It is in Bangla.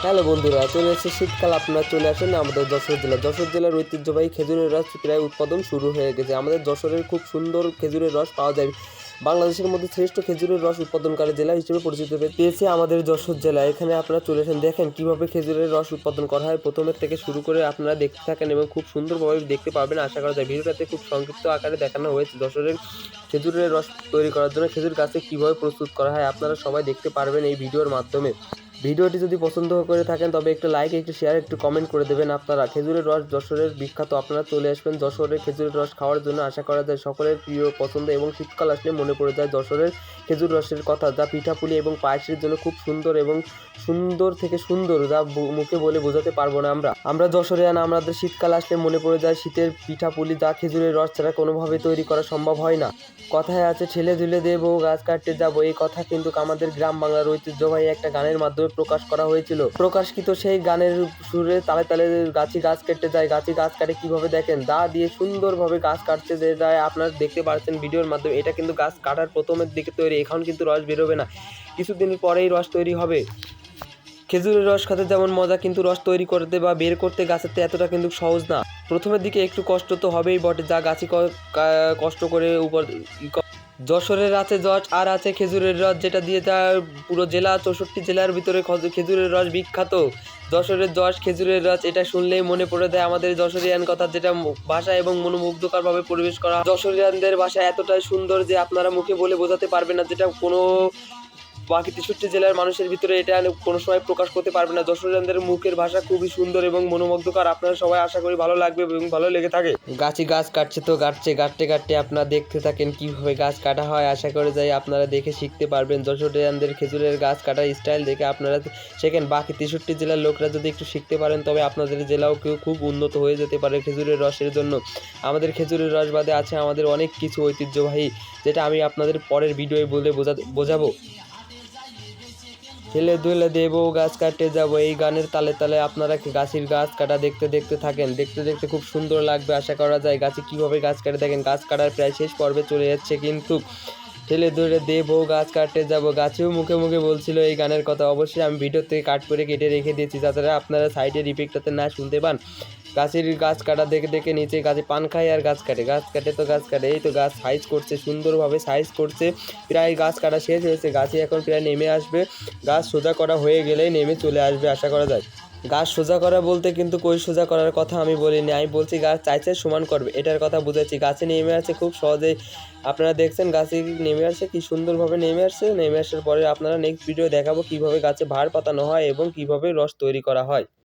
হ্যালো বন্ধুরা, চলে এসেছে শীতকাল। আপনারা চলে আসেন আমাদের যশোর জেলার ঐতিহ্যবাহী খেজুরের রস প্রায় উৎপাদন শুরু হয়ে গেছে। আমাদের যশোরের খুব সুন্দর খেজুরের রস পাওয়া যায়। বাংলাদেশের মধ্যে শ্রেষ্ঠ খেজুরের রস উৎপাদনকারী জেলা হিসেবে পরিচিত পেয়েছে আমাদের যশোর জেলা। এখানে আপনারা চলে আসেন, দেখেন কিভাবে খেজুরের রস উৎপাদন করা হয় প্রথমের থেকে শুরু করে আপনারা দেখতে থাকেন এবং খুব সুন্দরভাবে দেখতে পাবেন আশা করা যায়। ভিডিওটাতে খুব সংক্ষিপ্ত আকারে দেখানো হয়েছে যশোরের খেজুরের রস তৈরি করার জন্য খেজুর গাছে কীভাবে প্রস্তুত করা হয়। আপনারা সবাই দেখতে পারবেন এই ভিডিওর মাধ্যমে। ভিডিওটি যদি পছন্দ করে থাকেন তবে একটু লাইক, একটু শেয়ার, একটু কমেন্ট করে দেবেন। আপনারা খেজুরের রস যশোরের বিখ্যাত, আপনারা চলে আসবেন যশোরের খেজুরের রস খাওয়ার জন্য। আশা করা যায় সকলের প্রিয় পছন্দ এবং শীতকাল আসলে মনে পড়ে যায় যশোরের খেজুর রসের কথা, যা পিঠাপুলি এবং পায়েসের জন্য খুব সুন্দর এবং সুন্দর থেকে সুন্দর, যা মুখে বলে বোঝাতে পারবো না। আমরা যশোরিয়ান, আমাদের শীতকাল আসলে মনে পড়ে যায় শীতের পিঠাপুলি, যা খেজুরের রস ছাড়া কোনোভাবে তৈরি করা সম্ভব হয় না। কথায় আছে ছেলে ধুলে দেবো গাছ কাটতে যাবো, এই কথা কিন্তু আমাদের গ্রাম বাংলার ঐতিহ্যবাহী একটা গানের মাধ্যমে প্রকাশ করা হয়েছিল। প্রকাশকৃত সেই গানের সুরে তালে তালে গাছ কেটে যায়। গাছ কাটে কিভাবে দেখেন, দা দিয়ে সুন্দরভাবে গাছ কাটতে যায়। আপনারা দেখতে পাচ্ছেন ভিডিওর মাধ্যমে। এটা কিন্তু গাছ কাটার প্রথমের দিকে তৈরি, এখন কিন্তু রস বেরোবে না, কিছুদিন পরেই রস তৈরি হবে। খেজুরের রস খেতে যেমন মজা, কিন্তু রস তৈরি করতে বা বের করতে গাছেতে এতটা কিন্তু সহজ না। প্রথমের দিকে একটু কষ্ট তো হবেই বটে, যা গাছই কষ্ট করে উপর। যশোরের আছে যশ আর আছে খেজুরের রস, যেটা দিয়ে যা পুরো জেলা 64 জেলার ভিতরে খেজুরের রস বিখ্যাত। যশোরের যশ খেজুরের রস, এটা শুনলেই মনে পড়ে দেয় আমাদের যশোরিয়ান কথা, যেটা ভাষা এবং মনোমুগ্ধকরভাবে পরিবেশ করা। যশোরিয়ানদের ভাষা এতটাই সুন্দর যে আপনারা মুখে বলে বোঝাতে পারবেন না, যেটা কোনো বাকি 63 জেলার মানুষের ভিতরে এটা কোনো সময় প্রকাশ করতে পারবে না। যশোরিয়ানদের মুখের ভাষা খুবই সুন্দর এবং মনোমুগ্ধকর। আপনারা সবাই আশা করি ভালো লাগবে এবং ভালো লেগে থাকে। গাছ কাটছে তো কাটতে আপনারা দেখতে থাকেন কিভাবে গাছ কাটা হয়। আশা করে যাই আপনারা দেখে শিখতে পারবেন। যশোরিয়ানদের খেজুরের গাছ কাটার স্টাইল দেখে আপনারা শেখেন। বাকি 63 জেলার লোকরা যদি একটু শিখতে পারেন তবে আপনাদের জেলাও খুব উন্নত হয়ে যেতে পারে খেজুরের রসের জন্য। আমাদের খেজুরের রস বাদে আছে আমাদের অনেক কিছু ঐতিহ্যবাহী, যেটা আমি আপনাদের পরের ভিডিওয়ে বলে বোঝাবো। ছেলে ধুলে দেবো গাছ কাটতে যাবো, এই গানের তালে তালে আপনারা গাছ কাটা দেখতে থাকেন। দেখতে খুব সুন্দর লাগবে। আশা করা যায় গাছে কীভাবে গাছ কাটে দেখেন। গাছ কাটার প্রায় শেষ পর্বে চলে যাচ্ছে, কিন্তু ঠেলে ধরে দেবো গাছ কাটতে যাবো, গাছেও মুখে মুখে বলছিল এই গানের কথা। অবশ্যই আমি ভিডিও থেকে কাট করে কেটে রেখে দিয়েছি, যাতে আপনারা সাইডের ইফেক্টটাতে না শুনতে পান। গাছ কাটা দেখে নিচে গাছে পান খায় আর গাছ কাটে। এই তো গাছ সাইজ করছে, সুন্দরভাবে সাইজ করছে। প্রায় গাছ কাটা শেষ হয়েছে, গাছে এখন প্রায় নেমে আসবে। গাছ সোজা করা হয়ে গেলেই নেমে চলে আসবে আশা করা যায়। গাছ সোজা করা বলতে কিন্তু কই সোজা করার কথা আমি বলিনি, আমি বলছি গাছ চাইছে সমান করবে, এটার কথা বুঝেছি। গাছে নেমে আসছে খুব সহজেই, আপনারা দেখছেন গাছে নেমে আসছে, কি সুন্দরভাবে নেমে আসার পরে আপনারা নেক্সট ভিডিও দেখাবো কিভাবে গাছে ভার পাতানো হয় এবং কিভাবে রস তৈরি করা হয়।